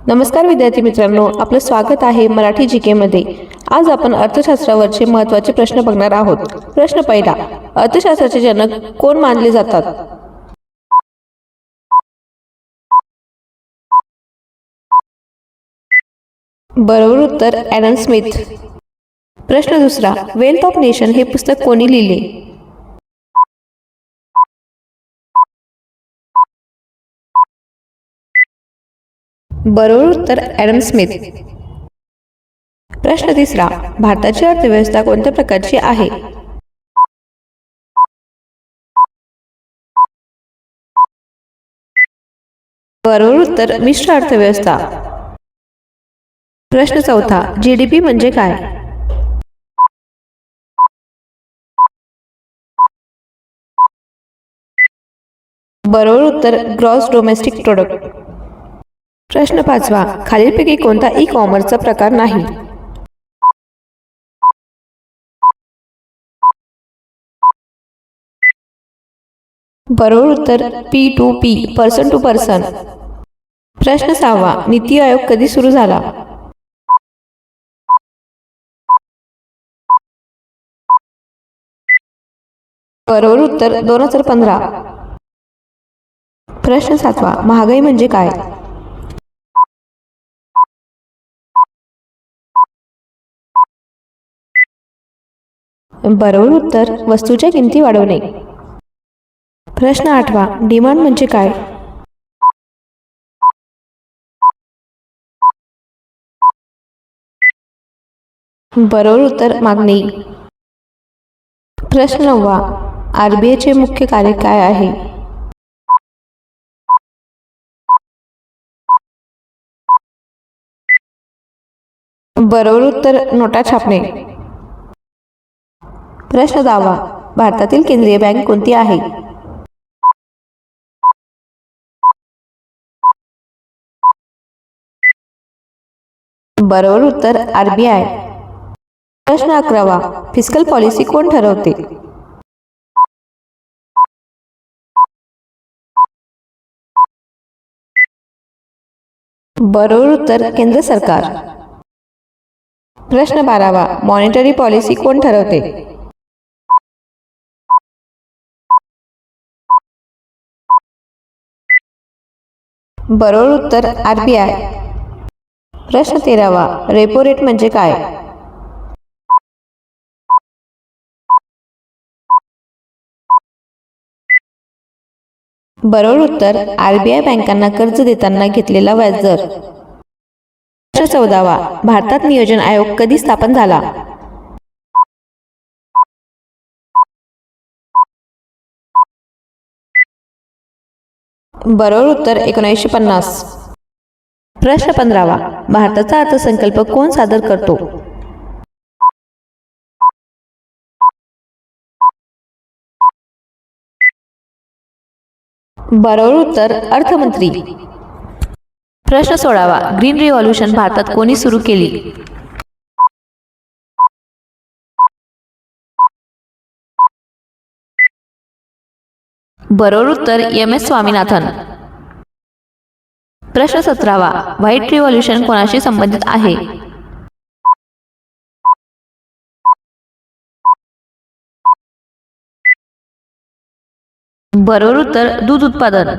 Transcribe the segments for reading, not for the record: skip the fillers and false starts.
नमस्कार विद्यार्थी मित्रांनो, आपलं स्वागत आहे मराठी जीके मध्ये। आज आपण अर्थशास्त्रावरचे महत्त्वाचे प्रश्न बघणार आहोत। प्रश्न पहिला, अर्थशास्त्राचे जनक कोण मानले जातात? बरोबर उत्तर ॲडम स्मिथ। प्रश्न दुसरा, वेल्थ ऑफ नेशन हे पुस्तक कोणी लिहिले? बरोबर उत्तर ॲडम स्मिथ। प्रश्न तिसरा, भारताची अर्थव्यवस्था कोणत्या प्रकारची आहे? बरोबर उत्तर मिश्र अर्थव्यवस्था। प्रश्न चौथा, जीडीपी म्हणजे काय? बरोबर उत्तर ग्रॉस डोमेस्टिक प्रोडक्ट। प्रश्न पाचवा, खालीलपैकी कोणता ई कॉमर्सचा प्रकार नाही? बरोबर उत्तर P2P, पर्सन टू पर्सन। प्रश्न सहावा, नीती आयोग कधी सुरू झाला? बरोबर उत्तर 2015। प्रश्न सातवा, महागाई म्हणजे काय? बरोबर उत्तर वस्तूच्या किमती वाढवणे। प्रश्न आठवा, डिमांड म्हणजे काय? बरोबर उत्तर मागणी। प्रश्न नववा, आरबीआयचे मुख्य कार्य काय आहे? बरोबर उत्तर नोटा छापणे। प्रश्न 10वा, भारतातील केंद्रीय बँक कोणती आहे? बरोबर उत्तर आरबीआय। प्रश्न 11वा, फिस्कल पॉलिसी कोण ठरवते? बरोबर उत्तर केंद्र सरकार। प्रश्न 12वा, मॉनिटरी पॉलिसी कोण ठरवते? बरोबर उत्तर आरबीआय। प्रश्न 13वा, रेपो रेट म्हणजे काय? बरोबर उत्तर आरबीआय बँकांना कर्ज देताना घेतलेला व्याजदर। प्रश्न 14वा, भारतात नियोजन आयोग कधी स्थापन झाला? बरोबर उत्तर 1950। प्रश्न 15वा, भारताचा अर्थसंकल्प कोण सादर करतो? बरोबर उत्तर अर्थमंत्री। प्रश्न 16वा, ग्रीन रिव्हॉल्यूशन भारतात कोणी सुरू केली? बरोबर उत्तर एम.एस. स्वामीनाथन। प्रश्न 17वा, व्हाईट रिव्हॉल्यूशन कोणाशी संबंधित आहे? बरोबर उत्तर दूध उत्पादन।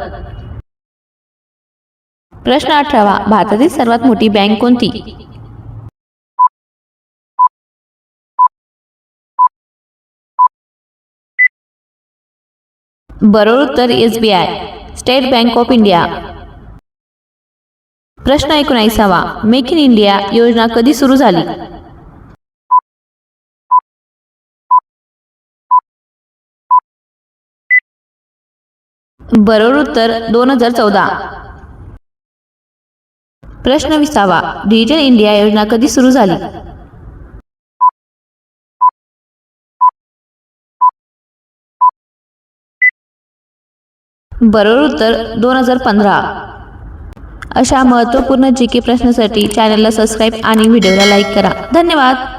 प्रश्न 18वा, भारतातील सर्वात मोठी बँक कोणती? बरोबर उत्तर SBI, state bank of India. प्रश्न 19वा, मेक इन इंडिया योजना कधी सुरू झाली? बरोबर उत्तर 2014। प्रश्न 20वा, डिजिटल इंडिया योजना कधी सुरू झाली? बरोबर उत्तर 2015। अशा महत्त्वपूर्ण जीके प्रश्नासाठी चॅनलला सबस्क्राईब आणि व्हिडिओला लाईक करा। धन्यवाद।